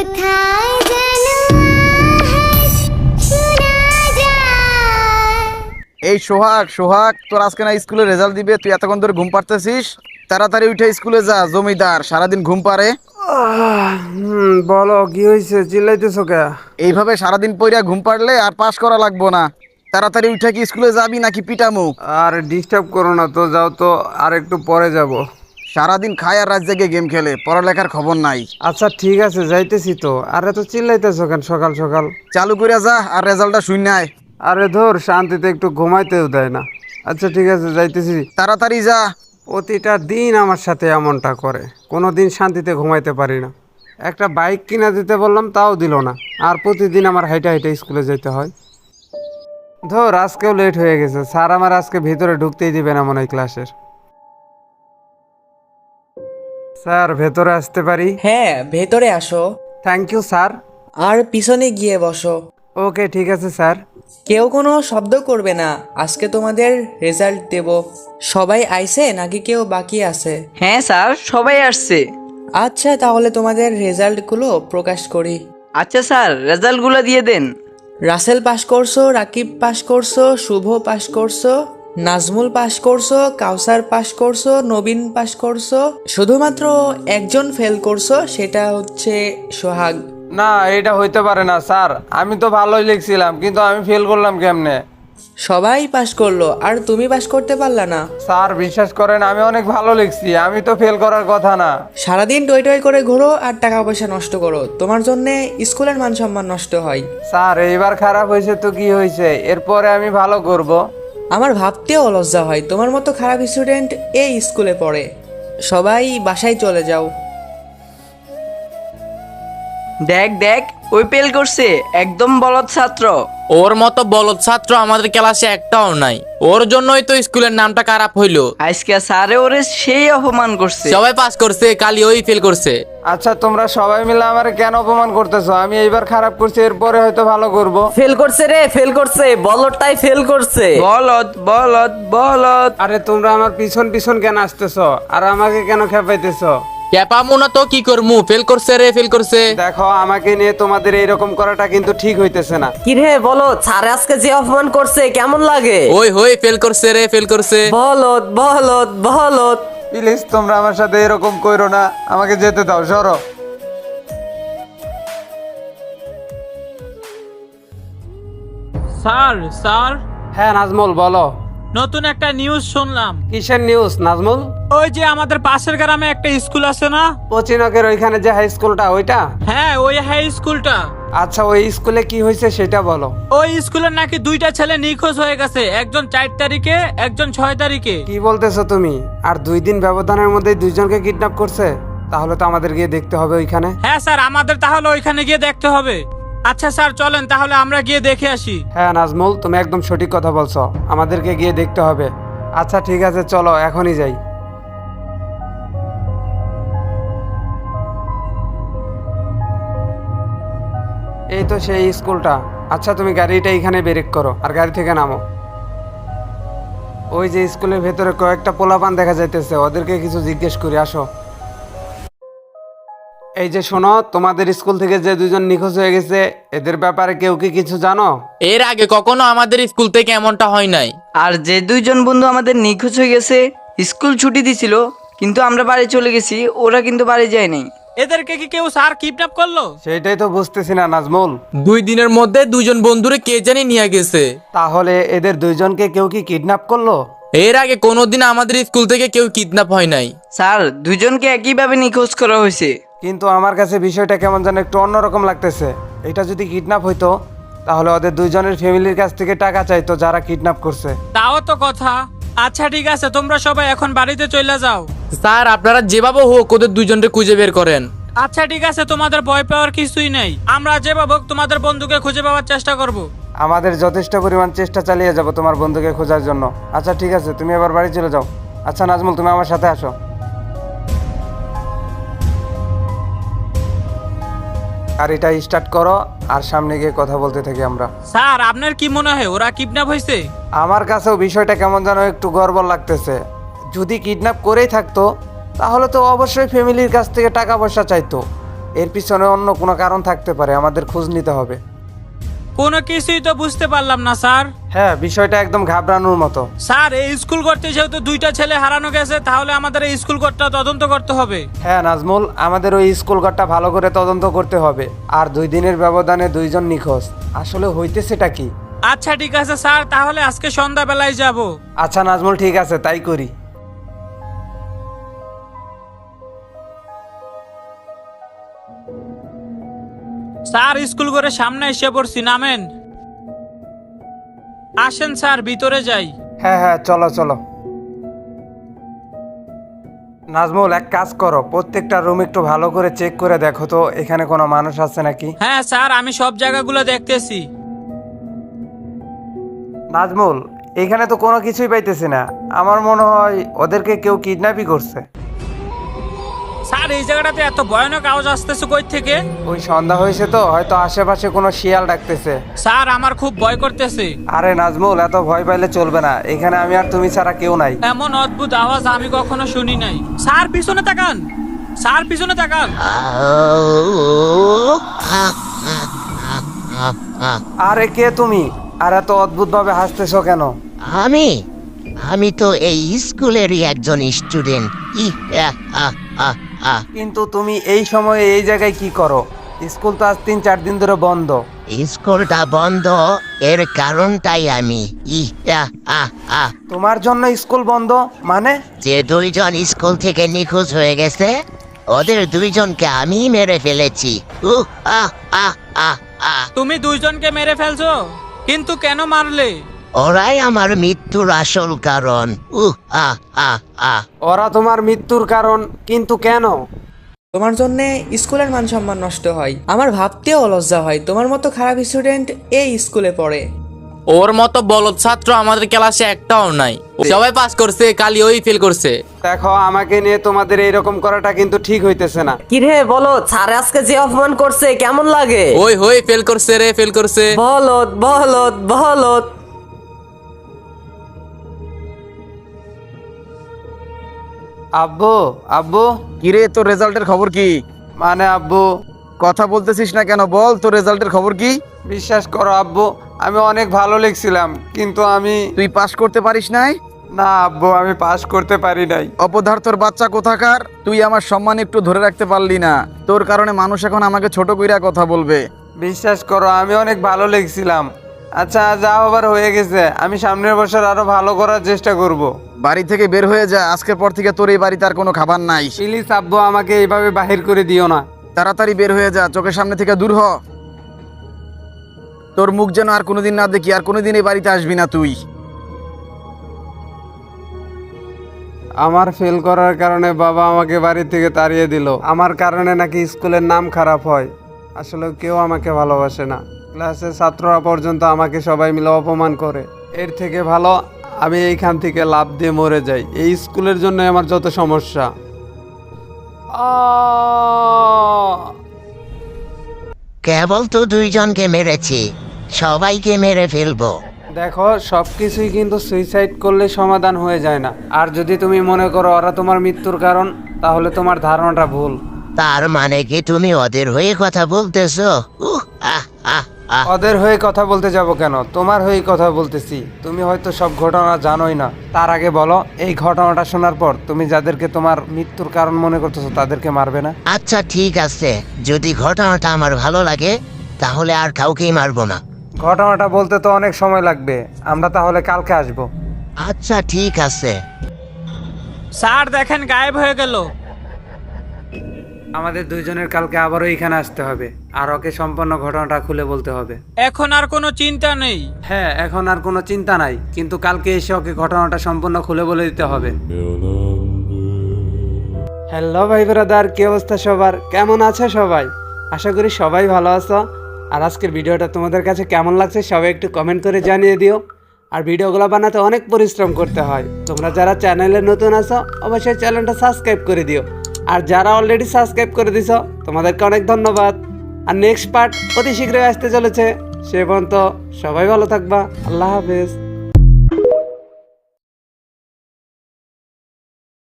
কোথায় যেন আওয়াজ শোনা যায়। এই সোহাগ সোহাগ, তোর আজকে না স্কুলে রেজাল্ট দিবে, তুই এতক্ষণ ধরে ঘুম পাড়তেছিস? তাড়াতাড়ি উঠে স্কুলে যা, জমিদার সারাদিন ঘুম পারে। বলো কি হয়েছে, চিল্লাইতেছো কে? এইভাবে সারাদিন পইরা ঘুম পাড়লে আর পাশ করা লাগবো না। তাড়াতাড়ি উঠে কি স্কুলে যাবি নাকি পিটামু? আর ডিস্টার্ব করো না তো, যাও তো, আর একটু পরে যাব। সারাদিন খায় আর রাত জেগে গেম খেলে, পড়ালেখার খবর নাই। আচ্ছা ঠিক আছে, যাইতেছি তো। আরে তো চিল্লাইতেছো কেন সকাল সকাল? চালু করে যা আর রেজাল্টটা শূন্য আয়। আরে ধর, শান্তিতে একটু ঘুমাইতেও দেয় না। আচ্ছা ঠিক আছে, যাইতেছি। তাড়াতাড়ি যা। প্রতিটা দিন আমার সাথে এমনটা করে, কোনো দিন শান্তিতে ঘুমাইতে পারি না। একটা বাইক কিনা দিতে বললাম, তাও দিল না। আর প্রতিদিন আমার হাইটে হাইটে স্কুলে যেতে হয়। ধর, আজকেও লেট হয়ে গেছে। স্যার আমার আজকে ভিতরে ঢুকতেই দিবে না মনে হয় ক্লাসের। স্যার, ভেতরে আসতে পারি? হ্যাঁ, ভেতরে আসো। Thank you sir. আর পিছনে গিয়ে বসো। ওকে ঠিক আছে স্যার। কেউ কোনো শব্দ করবে না, আজকে তোমাদের রেজাল্ট দেব। সবাই আইছে নাকি কেউ বাকি আছে? হ্যাঁ স্যার, সবাই আসছে। আচ্ছা, তাহলে তোমাদের রেজাল্টগুলো প্রকাশ করি। আচ্ছা স্যার, রেজাল্টগুলো দিয়ে দেন। রাসেল পাস করছো, রাকিব পাস করছো, শুভ পাস করছো, নাজমুল পাস করছো, কাউসার পাস করছো, নবীন পাস করছো। শুধুমাত্র একজন ফেল করছো, সেটা হচ্ছে সোহাগ। না, এটা হইতে পারে না স্যার। আমি তো ভালোই লিখছিলাম, কিন্তু আমি ফেল করলাম কেমনে? সবাই পাস করলো আর তুমি পাস করতে পারলা না। স্যার বিশ্বাস করেন, আমি অনেক ভালো লিখছি, আমি তো ফেল করার কথা না। সারাদিন টই টই করে ঘোরো আর টাকা পয়সা নষ্ট করো, তোমার জন্য স্কুলের মান সম্মান নষ্ট হয়। স্যার এইবার খারাপ হয়েছে তো কি হয়েছে, এরপরে আমি ভালো করব। আমার ভাবতেও লজ্জা হয়, তোমার মতো খারাপ স্টুডেন্ট এই স্কুলে পড়ে। সবাই বাসায় চলে যাও। দেখ দেখ, ওই ফেল করছে, একদম বলদ ছাত্র। ওর মতো বলদ ছাত্র আমাদের ক্লাসে একটাও নাই, ওর জন্যই তো স্কুলের নামটা খারাপ হইলো। আজকে স্যারে ওরে সেই অপমান করছে। সবাই পাস করছে, কালি ওই ফেল করছে। আচ্ছা তোমরা সবাই মিলে আমার কেন অপমান করতেছো? আমি এইবার খারাপ করছি, এরপরে হয়তো ভালো করব। ফেল করছে রে, ফেল করছে, বলটাই ফেল করছে। বলদ বলদ বলদ। আরে তোমরা আমার পিছন পিছন কেন আসতেছো আর আমাকে কেন খেপাইতেছো? ক্যাপামু না তো কি করমু, ফেল করছে রে, ফেল করছে। দেখো, আমাকে নিয়ে তোমাদের এইরকম করাটা কিন্তু ঠিক হইতেছে না। কি রে বলো, স্যার আজকে যে অপমান করছে কেমন লাগে? ওই হই ফেল করছে রে, ফেল করছে। বলদ বলদ বলদ। প্লিজ তোমরা আমার সাথে এরকম কইরো না, আমাকে যেতে দাও, সরো। স্যার স্যার, হ্যাঁ নাজমুল বলো। নতুন একটা নিউজ শুনলাম। কিসের নিউজ নাজমুল? ওই যে আমাদের পাশের গ্রামে একটা স্কুল আছে না? পচিনকের ওইখানে যে হাই স্কুলটা, ওইটা? হ্যাঁ, ওই হাই স্কুলটা। আচ্ছা ওই স্কুলে কি হয়েছে সেটা বলো। ওই স্কুলের নাকি দুইটা ছেলে নিখোঁজ হয়ে গেছে, একজন 4 তারিখে, একজন 6 তারিখে। কি বলতেছো তুমি? আর 2 দিন ব্যবধানের মধ্যে দুইজনকে কিডন্যাপ করছে? তাহলে তো আমাদের গিয়ে দেখতে হবে ওইখানে। হ্যাঁ স্যার, আমাদের তাহলে ওইখানে গিয়ে দেখতে হবে। আচ্ছা স্যার, চলেন তাহলে আমরা গিয়ে দেখে আসি। হ্যাঁ নাজমুল, তুমি একদম সঠিক কথা বলছো, আমাদেরকে গিয়ে দেখতে হবে। আচ্ছা ঠিক আছে, চলো এখনই যাই। এই তো সেই স্কুলটা। আচ্ছা তুমি গাড়িটা এখানে ব্রেক করো আর গাড়ি থেকে নামো। ওই যে স্কুলের ভেতরে কয়েকটা পোলাপান দেখা যাইতেছে, ওদেরকে কিছু জিজ্ঞেস করি, আসো। এই যে শোনো, তোমাদের স্কুল থেকে যে দুজন নিখোঁজ হয়ে গেছে, এদের ব্যাপারে কেউ কি কিছু জানো? এর আগে কখনো আমাদের স্কুল থেকে এমনটা হয় নাই। আর যে দুইজন বন্ধু আমাদের নিখোঁজ হয়ে গেছে, স্কুল ছুটি দিছিল, কিন্তু আমরা বাড়ি চলে গেছি, ওরা কিন্তু বাড়ি যায়নি। এদেরকে কি কেউ স্যার কিডন্যাপ করলো? সেটাই তো বুঝতেছি না নাজমুল। 2 দিনের মধ্যে দুজন বন্ধুরে কে জানি নিয়ে গেছে। তাহলে এদের দুইজনকে কেউ কি কিডন্যাপ করলো? এর আগে কোনোদিন আমাদের স্কুল থেকে কেউ কিডন্যাপ হয় নাই। স্যার, দুইজনকে একইভাবে নিখোঁজ করা হয়েছে। কিন্তু আমার কাছে বিষয়টা কেমন যেন একটু অন্যরকম লাগতেছে। এটা যদি কিডন্যাপ হইতো, তাহলে ওদের দুইজনের ফ্যামিলির কাছ থেকে টাকা চাইতো যারা কিডন্যাপ করছে। তাও তো কথা। আচ্ছা ঠিক আছে, তোমরা সবাই এখন বাড়িতে চলে যাও। স্যার আপনারা যেভাবে হোক ওদের দুজনকে খুঁজে বের করেন। আচ্ছা ঠিক আছে, তোমাদের ভয় পাওয়ার কিছুই নেই। আমরা যেভাবে হোক তোমাদের বন্ধুকে খুঁজে পাওয়ার চেষ্টা করব। আমাদের যথেষ্ট পরিমাণ চেষ্টা চালিয়ে যাব তোমার বন্ধুকে খোঁজার জন্য। আচ্ছা ঠিক আছে, তুমি এবার বাড়ি চলে যাও। আচ্ছা নাজমুল, তুমি আমার সাথে আসো। গাড়িটা স্টার্ট করো আর সামনে গিয়ে কথা বলতে থাকি আমরা। স্যার, আপনার কি মনে হয় ওরা কিডন্যাপ হয়েছে? আমার কাছেও বিষয়টা কেমন যেন একটু গড়বড় লাগতেছে। যদি কিডন্যাপ করেই থাকতো, তাহলে তো অবশ্যই ফ্যামিলির কাছ থেকে টাকা পয়সা চাইতো। এর পিছনে অন্য কোনো কারণ থাকতে পারে, আমাদের খোঁজ নিতে হবে। কোনো কিছুই তো বুঝতে পারলাম না স্যার। হ্যাঁ, বিষয়টা একদম ঘাবড়ানোর মতো। স্যার, এই স্কুল করতে যেহেতু 2টা ছেলে হারানো গেছে, তাহলে আমাদের এই স্কুল কোডটা তদন্ত করতে হবে। হ্যাঁ নাজমুল, আমাদের ওই স্কুল ঘরটা ভালো করে তদন্ত করতে হবে। আর 2 দিনের ব্যবধানে 2 জন নিখোঁজ, আসলে হইতেছেটা কি? আচ্ছা ঠিক আছে স্যার, তাহলে আজকে সন্ধ্যাবেলায় যাব। আচ্ছা নাজমুল, ঠিক আছে, তাই করি। স্যার, স্কুল করে সামনে এসে পড়ছি, নামেন। আসেন স্যার, ভিতরে যাই। হ্যাঁ হ্যাঁ, চলো চলো। নাজমুল, এক কাজ করো, প্রত্যেকটা রুম একটু ভালো করে চেক করে দেখো তো এখানে কোনো মানুষ আছে নাকি। হ্যাঁ স্যার, আমি সব জায়গাগুলো দেখতেছি। নাজমুল, এখানে তো কোনো কিছুই পাইতেছি না। আমার মনে হয় ওদেরকে কেউ কিডন্যাপই করছে। স্যার, এই জায়গাটাতে এত ভয়ানক আওয়াজ আসতেছে কই থেকে? ওই সন্ধ্যা হয়েছে তো, হয়তো আশেপাশে কোনো শিয়াল ডাকতেছে। স্যার, আমার খুব ভয় করতেছে। আরে নাজমুল, এত ভয় পাইলে চলবে না, এখানে আমি আর তুমি ছাড়া কেউ নাই। এমন অদ্ভুত আওয়াজ আমি কখনো শুনি নাই। স্যার, পিছনে তাকান। স্যার, পিছনে তাকান। আরে কে তুমি? আর এত অদ্ভুত ভাবে হাসতেছো কেন? আমি তো এই স্কুলেরই একজন স্টুডেন্ট। কিন্তু তুমি এই সময়ে এই জায়গায় কি করো? স্কুল তো আজ 3-4 দিন ধরে বন্ধ। স্কুলটা বন্ধ, এর কারণটাই আমি। তোমার জন্য স্কুল বন্ধ মানে? যে 2 জন স্কুল থেকে নিখোঁজ হয়ে গেছে, ওদের 2 জনকে আমি মেরে ফেলেছি। তুমি 2 জনকে মেরে ফেলছো, কিন্তু কেন মারলে? ওরাই আমার মৃত্যুর আসল কারণ। ওরা তোমার মৃত্যুর কারণ, কিন্তু কেন? তোমার জন্য স্কুলের মান সম্মান নষ্ট হয়, আমার ভাবতেও লজ্জা হয় তোমার মতো খারাপ স্টুডেন্ট এই স্কুলে পড়ে। ওর মতো বলদ ছাত্র আমাদের ক্লাসে একটাও নাই। সবাই পাস করছে, খালি ওই ফেল করছে। দেখো, আমাকে নিয়ে তোমাদের এইরকম করাটা কিন্তু ঠিক হইতেছে না। কিরে বলো, স্যার আজকে যে অপমান করছে কেমন লাগে? ওই হই ফেল করছে রে, ফেল করছে। বলদ বলদ বলদ। আব্বু, আব্বু। কিরে, তোর রেজাল্টের খবর কি? মানে আব্বু, কথা বলতেছিস না কেন? বল, তোর রেজাল্টের খবর কি? বিশ্বাস করো আব্বু, আমি অনেক ভালো লিখছিলাম, কিন্তু আমি। তুই পাস করতে পারিস নাই? না আব্বু, আমি পাস করতে পারি নাই। অপদার্থর বাচ্চা কোথাকার! তুই আমার সম্মান একটু ধরে রাখতে পারলি না। তোর কারণে মানুষ এখন আমাকে ছোট কইরা কথা বলবে। বিশ্বাস করো, আমি অনেক ভালো লিখছিলাম। আচ্ছা, যা হবার হয়ে গেছে, আমি সামনের বছর আরো ভালো করার চেষ্টা করব। বাড়ি থেকে বের হয়ে যা, আজকের পর থেকে তোর এই বাড়িতে আর কোনো খাবার নাই। প্লিজ আব্বু, আমাকে এইভাবে বাহির করে দিও না। তাড়াতাড়ি বের হয়ে যা, চোখের সামনে থেকে দূর হ। তোর মুখ যেন আর কোনোদিন না দেখি, আর কোনোদিন এই বাড়িতে আসবি না তুই। আমার ফেল করার কারণে বাবা আমাকে বাড়ি থেকে তাড়িয়ে দিল। আমার কারণে নাকি স্কুলের নাম খারাপ হয়। আসলে কেউ আমাকে ভালোবাসে না। ক্লাসের ছাত্ররা পর্যন্ত আমাকে সবাই মিলে অপমান করে। এর থেকে ভালো আমি এইখান থেকে লাফ দিয়ে মরে যাই। এই স্কুলের জন্য আমার যত সমস্যা। কেবল তো 2 জনকে মেরেছি, সবাইকে মেরে ফেলবো। দেখো, সব কিছুই কিন্তু সুইসাইড করলে সমাধান হয়ে যায় না। আর যদি তুমি মনে করো ওরা তোমার মৃত্যুর কারণ, তাহলে তোমার ধারণাটা ভুল। তার মানে কি তুমি ওদের হয়ে কথা বলতেছো? ওদের হয়ে কথা বলতে যাব কেন? তোমার হয়ে কথা বলতেছি। তুমি হয়তো সব ঘটনা জানোই না। তার আগে বলো, এই ঘটনাটা শোনার পর তুমি যাদেরকে তোমার মৃত্যুর কারণ মনে করতেছো তাদেরকে মারবে না? আচ্ছা ঠিক আছে, যদি ঘটনাটা আমার ভালো লাগে তাহলে আর কাউকেই মারবো না। ঘটনাটা বলতে তো অনেক সময় লাগবে, আমরা তাহলে কালকে আসবো। আচ্ছা ঠিক আছে। স্যার দেখেন, গায়েব হয়ে গেল। আমাদের 2 জনের কালকে আবারও এখানে আসতে হবে, আর ওকে সম্পূর্ণ ঘটনাটা খুলে বলতে হবে। এখন আর কোনো চিন্তা নেই। হ্যাঁ, এখন আর কোনো চিন্তা নাই, কিন্তু কালকে এসে ওকে ঘটনাটা সম্পূর্ণ খুলে বলে দিতে হবে। হ্যালো ভাই ব্রাদার, কি অবস্থা সবার? কেমন আছে সবাই? আশা করি সবাই ভালো আছো। আর আজকের ভিডিওটা তোমাদের কাছে কেমন লাগছে সবাই একটু কমেন্ট করে জানিয়ে দিও। আর ভিডিওগুলো বানাতে অনেক পরিশ্রম করতে হয়। তোমরা যারা চ্যানেলে নতুন আছো অবশ্যই চ্যানেলটা সাবস্ক্রাইব করে দিও। আর যারা অলরেডি সাবস্ক্রাইব করে দিছো তোমাদেরকে অনেক ধন্যবাদ। আর নেক্সট পার্ট অতি শীঘ্রই আসতে চলেছে। সে পর্যন্ত সবাই ভালো থাকবা। আল্লাহ হাফেজ।